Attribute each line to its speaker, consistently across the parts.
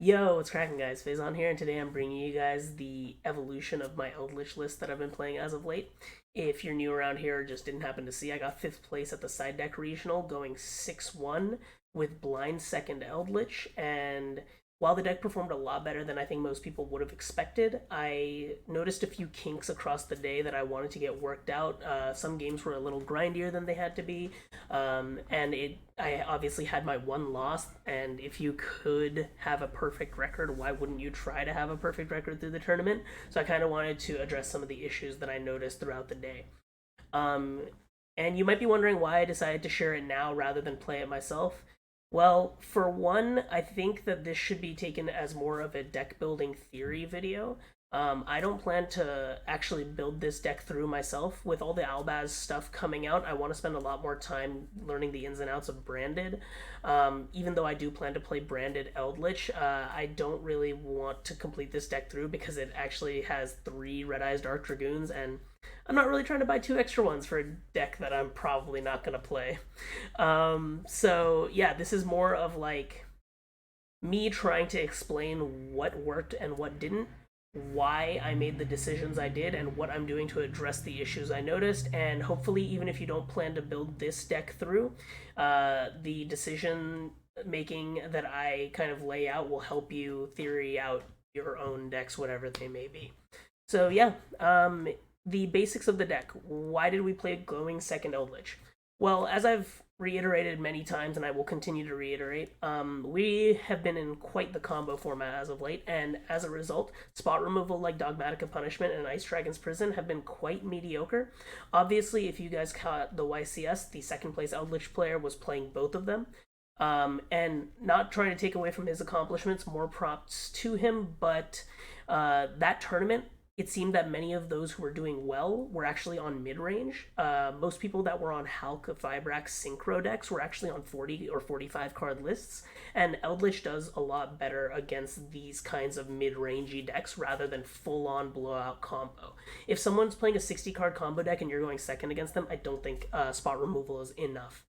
Speaker 1: Yo, what's cracking, guys? Faison here, and today I'm bringing you guys the evolution of my Eldlich list that I've been playing as of late. If you're new around here or just didn't happen to see, I got 5th place at the side deck regional, going 6-1 with blind second Eldlich, and while the deck performed a lot better than I think most people would have expected, I noticed a few kinks across the day that I wanted to get worked out. Some games were a little grindier than they had to be, I obviously had my one loss, and if you could have a perfect record, why wouldn't you try to have a perfect record through the tournament? So I kind of wanted to address some of the issues that I noticed throughout the day. Um, and you might be wondering why I decided to share it now rather than play it myself. Well, for one, I think that this should be taken as more of a deck building theory video. I don't plan to actually build this deck through myself. With all the Albaz stuff coming out, I want to spend a lot more time learning the ins and outs of Branded. Even though I do plan to play Branded Eldlich, I don't really want to complete this deck through because it actually has 3 Red Eyes Dark Dragoons, and I'm not really trying to buy 2 extra ones for a deck that I'm probably not going to play. So, yeah, this is more of like me trying to explain what worked and what didn't, why I made the decisions I did, and what I'm doing to address the issues I noticed. And hopefully, even if you don't plan to build this deck through, the decision making that I kind of lay out will help you theory out your own decks, whatever they may be. So, yeah, the basics of the deck. Why did we play Glowing Second Eldlich? Well, as I've reiterated many times, and I will continue to reiterate, we have been in quite the combo format as of late, and as a result, spot removal like Dogmatic of Punishment and Ice Dragon's Prison have been quite mediocre. Obviously, if you guys caught the YCS, the second place Eldlich player was playing both of them. And not trying to take away from his accomplishments, more props to him, but that tournament, it seemed that many of those who were doing well were actually on mid range. Most people that were on Halk, Vibrax, Synchro decks were actually on 40 or 45 card lists, and Eldlich does a lot better against these kinds of mid rangey decks rather than full on blowout combo. If someone's playing a 60 card combo deck and you're going second against them, I don't think spot removal is enough.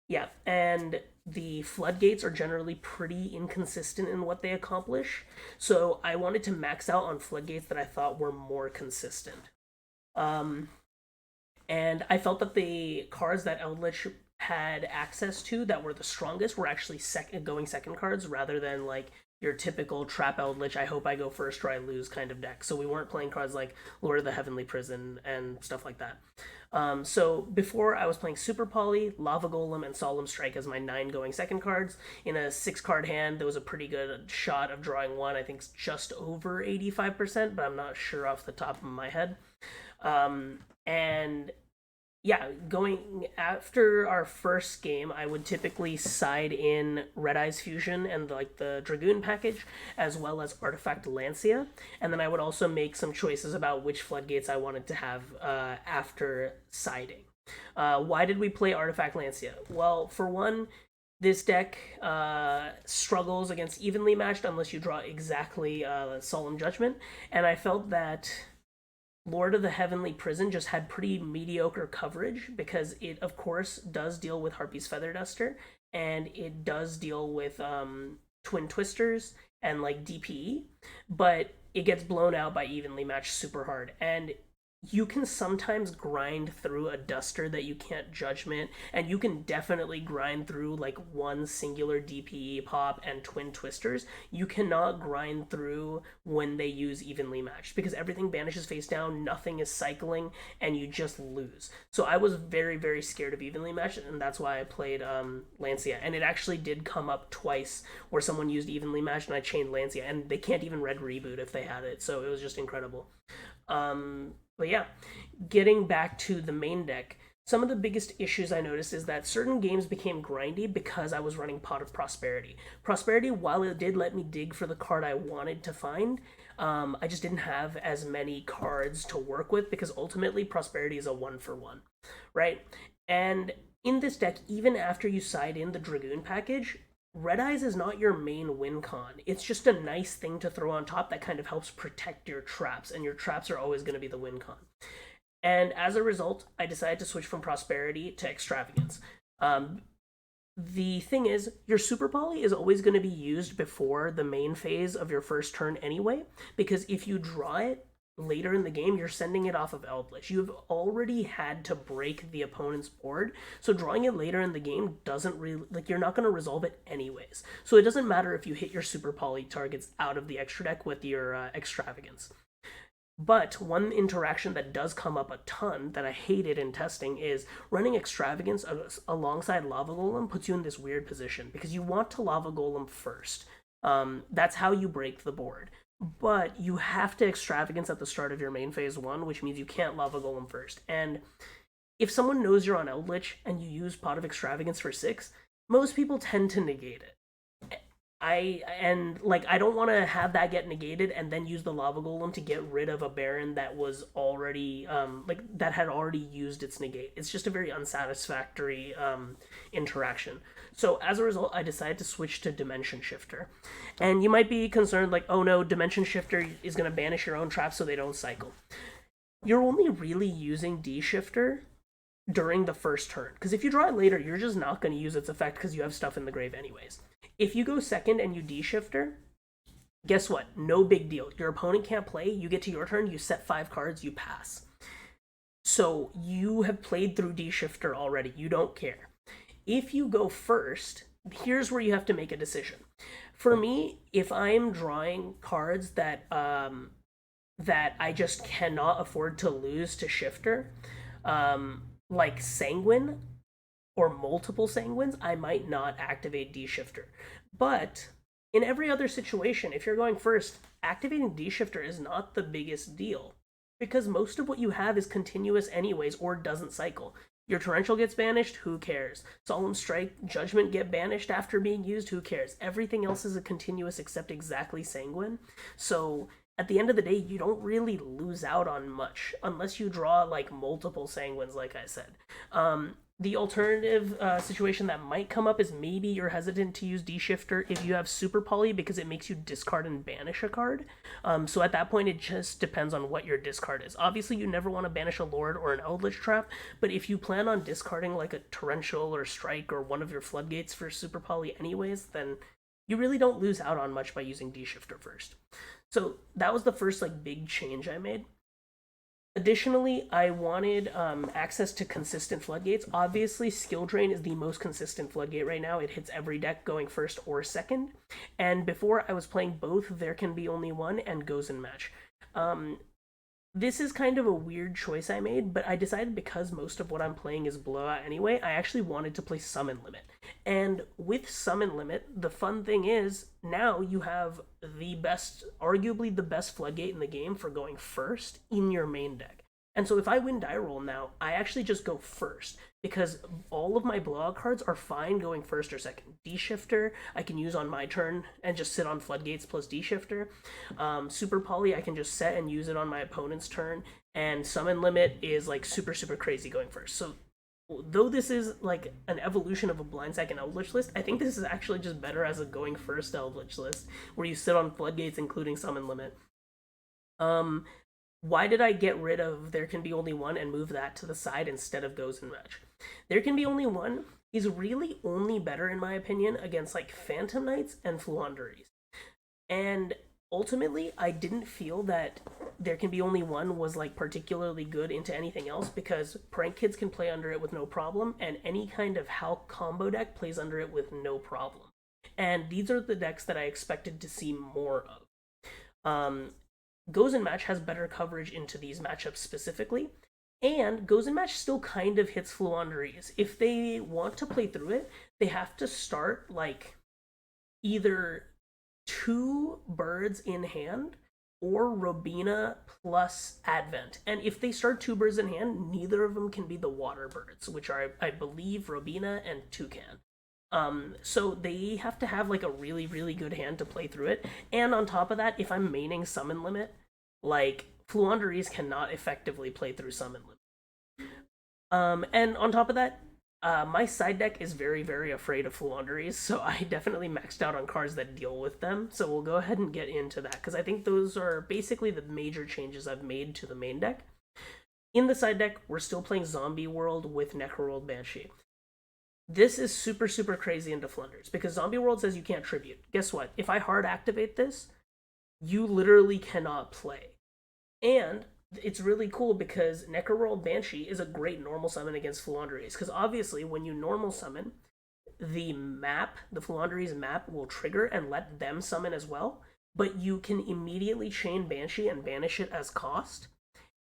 Speaker 1: Yeah, and the floodgates are generally pretty inconsistent in what they accomplish, so I wanted to max out on floodgates that I thought were more consistent. Um, and I felt that the cards that Eldritch had access to that were the strongest were actually going second cards rather than like your typical trap Eldritch, I hope I go first or I lose kind of deck. So we weren't playing cards like Lord of the Heavenly Prison and stuff like that. So before I was playing Super Poly, Lava Golem, and Solemn Strike as my 9 going second cards. In a 6 card hand, there was a pretty good shot of drawing one. I think just over 85%, but I'm not sure off the top of my head. And yeah, going after our first game, I would typically side in Red Eyes Fusion and like the Dragoon package, as well as Artifact Lancia, and then I would also make some choices about which floodgates I wanted to have after siding. Why did we play Artifact Lancia? Well, for one, this deck struggles against evenly matched unless you draw exactly Solemn Judgment, and I felt that Lord of the Heavenly Prison just had pretty mediocre coverage because it, of course, does deal with Harpy's Feather Duster and it does deal with Twin Twisters and like DPE, but it gets blown out by evenly matched super hard. And you can sometimes grind through a duster that you can't judgment, and you can definitely grind through like one singular DPE pop and twin twisters. You cannot grind through when they use evenly matched because everything banishes face down, nothing is cycling, and you just lose. So I was very, very scared of evenly matched, and that's why I played Lancia. And it actually did come up twice where someone used evenly matched and I chained Lancia, and they can't even red reboot if they had it. So it was just incredible. But yeah, getting back to the main deck, some of the biggest issues I noticed is that certain games became grindy because I was running Pot of Prosperity. Prosperity, while it did let me dig for the card I wanted to find, I just didn't have as many cards to work with because ultimately Prosperity is a 1-for-1, right? And in this deck, even after you side in the Dragoon package, Red Eyes is not your main win con. It's just a nice thing to throw on top that kind of helps protect your traps, and your traps are always going to be the win con. And as a result, I decided to switch from Prosperity to Extravagance. Um, The thing is, your super poly is always going to be used before the main phase of your first turn anyway, because if you draw it later in the game, you're sending it off of Eldlich. You've already had to break the opponent's board, so drawing it later in the game doesn't really, like, you're not going to resolve it anyways. So it doesn't matter if you hit your super poly targets out of the extra deck with your extravagance. But one interaction that does come up a ton that I hated in testing is running extravagance alongside lava golem puts you in this weird position because you want to lava golem first. That's how you break the board. But you have to extravagance at the start of your main phase one, which means you can't lava golem first. And if someone knows you're on Eldlich and you use Pot of Extravagance for 6, most people tend to negate it. I don't want to have that get negated and then use the lava golem to get rid of a baron that was already that had already used its negate. It's just a very unsatisfactory interaction. So as a result, I decided to switch to Dimension Shifter. And you might be concerned, like, oh no, Dimension Shifter is going to banish your own traps so they don't cycle. You're only really using D Shifter during the first turn, because if you draw it later, you're just not going to use its effect because you have stuff in the grave anyways. If you go second and you D-shifter, guess what? No big deal. Your opponent can't play, you get to your turn, you set 5 cards, you pass. So you have played through D-shifter already, you don't care. If you go first, here's where you have to make a decision. For me, if I'm drawing cards that I just cannot afford to lose to shifter, like Sanguine or multiple Sanguines, I might not activate D-Shifter. But in every other situation, if you're going first, activating D-Shifter is not the biggest deal, because most of what you have is continuous anyways or doesn't cycle. Your Torrential gets banished, who cares? Solemn Strike, Judgment get banished after being used, who cares? Everything else is a continuous except exactly Sanguine. So at the end of the day, you don't really lose out on much unless you draw like multiple Sanguines, like I said. The alternative situation that might come up is maybe you're hesitant to use D-Shifter if you have Super Poly because it makes you discard and banish a card. So at that point, it just depends on what your discard is. Obviously, you never want to banish a Lord or an Eldlich Trap, but if you plan on discarding like a Torrential or Strike or one of your Floodgates for Super Poly anyways, then you really don't lose out on much by using D-Shifter first. So that was the first like big change I made. Additionally, I wanted access to consistent floodgates. Obviously, Skill Drain is the most consistent floodgate right now. It hits every deck going first or second. And before I was playing both There Can Be Only One and Goes in Match. This is kind of a weird choice I made, but I decided because most of what I'm playing is Blowout anyway, I actually wanted to play Summon Limit. And with Summon Limit, the fun thing is, now you have the best, arguably the best floodgate in the game for going first in your main deck. And so if I win die roll now, I actually just go first, because all of my blowout cards are fine going first or second. D-Shifter I can use on my turn and just sit on Floodgates plus D-Shifter. Super Poly I can just set and use it on my opponent's turn. And Summon Limit is like super, super crazy going first. So though this is like an evolution of a blind sack and Eldlich list, I think this is actually just better as a going first Eldlich list, where you sit on Floodgates including Summon Limit. Why did I get rid of There Can Be Only One and move that to the side instead of Goes in Match? There Can Be Only One is really only better, in my opinion, against like Phantom Knights and Fluanderies. And ultimately, I didn't feel that There Can Be Only One was like particularly good into anything else, because Prank Kids can play under it with no problem, and any kind of Hulk combo deck plays under it with no problem. And these are the decks that I expected to see more of. Goes in Match has better coverage into these matchups specifically, and Goes in Match still kind of hits Fluanderies. If they want to play through it, they have to start like either 2 birds in hand or Robina plus Advent. And if they start 2 birds in hand, neither of them can be the water birds, which are, I believe, Robina and Toucan. So they have to have like a really, really good hand to play through it. And on top of that, if I'm maining Summon Limit, like Fluanderies cannot effectively play through Summon Limit. And on top of that, my side deck is very, very afraid of Fluanderies, so I definitely maxed out on cards that deal with them. So we'll go ahead and get into that, because I think those are basically the major changes I've made to the main deck. In the side deck, we're still playing Zombie World with Necroworld Banshee. This is super, super crazy into Flunders because Zombie World says you can't tribute. Guess what? If I hard activate this, you literally cannot play. And it's really cool because Necroworld Banshee is a great normal summon against Fluanderies. Because obviously, when you normal summon, the Fluanderies map will trigger and let them summon as well. But you can immediately chain Banshee and banish it as cost.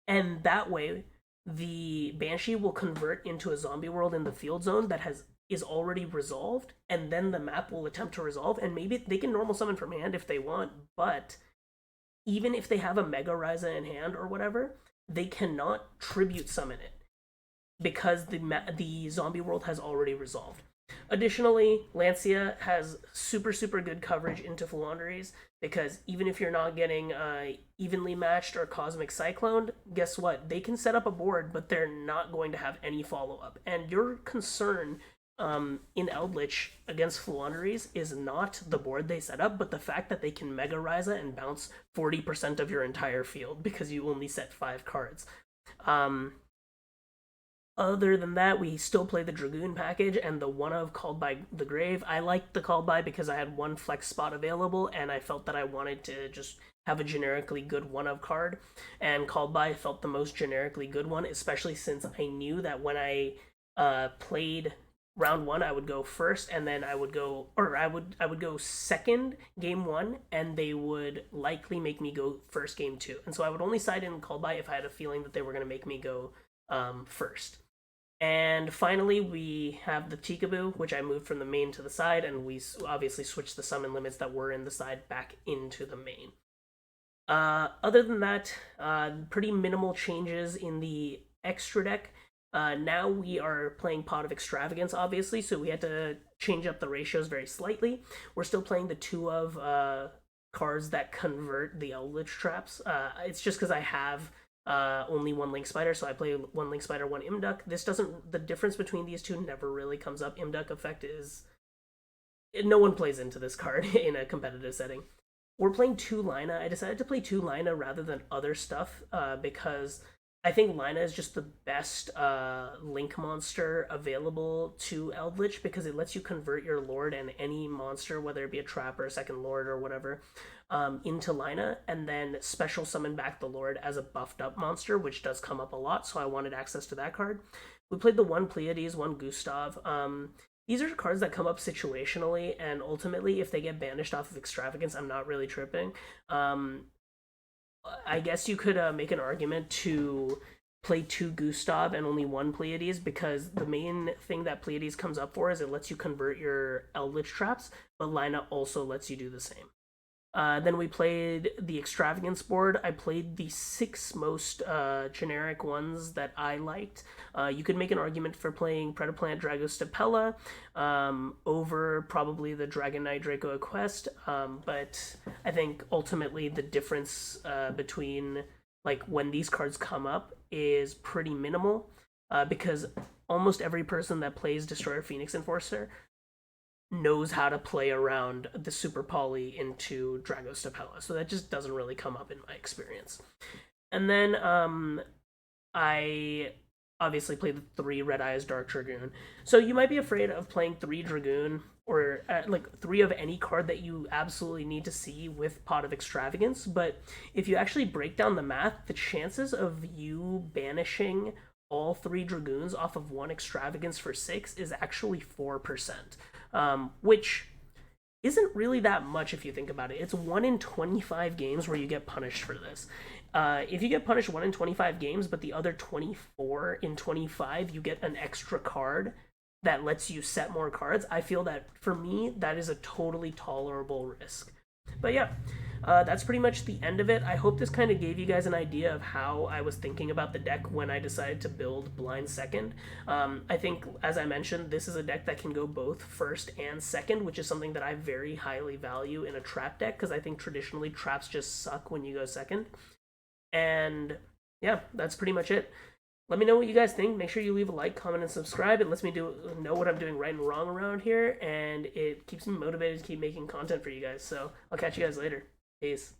Speaker 1: And that way, the Banshee will convert into a zombie world in the field zone that is already resolved, and then the map will attempt to resolve, and maybe they can normal summon from hand if they want, but even if they have a Mega Ryza in hand or whatever, they cannot tribute summon it because the zombie world has already resolved. Additionally, Lancia has super, super good coverage into Fluanderies because even if you're not getting evenly matched or Cosmic Cycloned, guess what? They can set up a board, but they're not going to have any follow-up. And your concern in Eldlich against Fluanderies is not the board they set up, but the fact that they can Mega Ryza and bounce 40% of your entire field because you only set 5 cards. Other than that, we still play the Dragoon package and the one of Called by the Grave. I liked the Called by because I had one flex spot available and I felt that I wanted to just have a generically good one of card. And Called by felt the most generically good one, especially since I knew that when I played round 1, I would go first, and then I would go second game 1, and they would likely make me go first game 2. And so I would only side in Called by if I had a feeling that they were going to make me go first. And finally, we have the Tikaboo, which I moved from the main to the side, and we obviously switched the summon limits that were in the side back into the main. Other than that, pretty minimal changes in the extra deck. Now we are playing Pot of Extravagance, obviously, so we had to change up the ratios very slightly. We're still playing the 2 of cards that convert the Eldlich traps. It's just because I have only 1 Link Spider, so I play 1 Link Spider, 1 Imduck. The difference between these two never really comes up. Imduck effect is, no one plays into this card in a competitive setting. We're playing 2 Lina. I decided to play 2 Lina rather than other stuff because I think Lina is just the best Link monster available to Eldlich because it lets you convert your Lord and any monster, whether it be a trap or a second Lord or whatever, into Lina, and then special summon back the Lord as a buffed up monster, which does come up a lot, so I wanted access to that card. We played the 1 Pleiades, 1 Gustav. These are cards that come up situationally, and ultimately, if they get banished off of Extravagance, I'm not really tripping. I guess you could make an argument to play 2 Gustav and only 1 Pleiades because the main thing that Pleiades comes up for is it lets you convert your Eldlich traps, but Lina also lets you do the same. Then we played the Extravagance board. I played the 6 most generic ones that I liked. You could make an argument for playing Predaplant Dragostapella over probably the Dragon Knight Draco Quest, but I think ultimately the difference between like when these cards come up is pretty minimal because almost every person that plays Destroyer Phoenix Enforcer knows how to play around the Super Poly into Dragostapella, so that just doesn't really come up in my experience. And then I obviously played the 3 Red Eyes Dark Dragoon. So you might be afraid of playing 3 Dragoon or like 3 of any card that you absolutely need to see with Pot of Extravagance, but if you actually break down the math, the chances of you banishing all 3 Dragoons off of 1 Extravagance for 6 is actually 4%. Which isn't really that much if you think about it. It's 1 in 25 games where you get punished for this. If you get punished 1 in 25 games, but the other 24 in 25, you get an extra card that lets you set more cards, I feel that, for me, that is a totally tolerable risk. But yeah, that's pretty much the end of it. I hope this kind of gave you guys an idea of how I was thinking about the deck when I decided to build Blind Second. I think, as I mentioned, this is a deck that can go both first and second, which is something that I very highly value in a trap deck, because I think traditionally traps just suck when you go second. And yeah, that's pretty much it. Let me know what you guys think. Make sure you leave a like, comment, and subscribe. It lets me know what I'm doing right and wrong around here, and it keeps me motivated to keep making content for you guys. So I'll catch you guys later. Peace.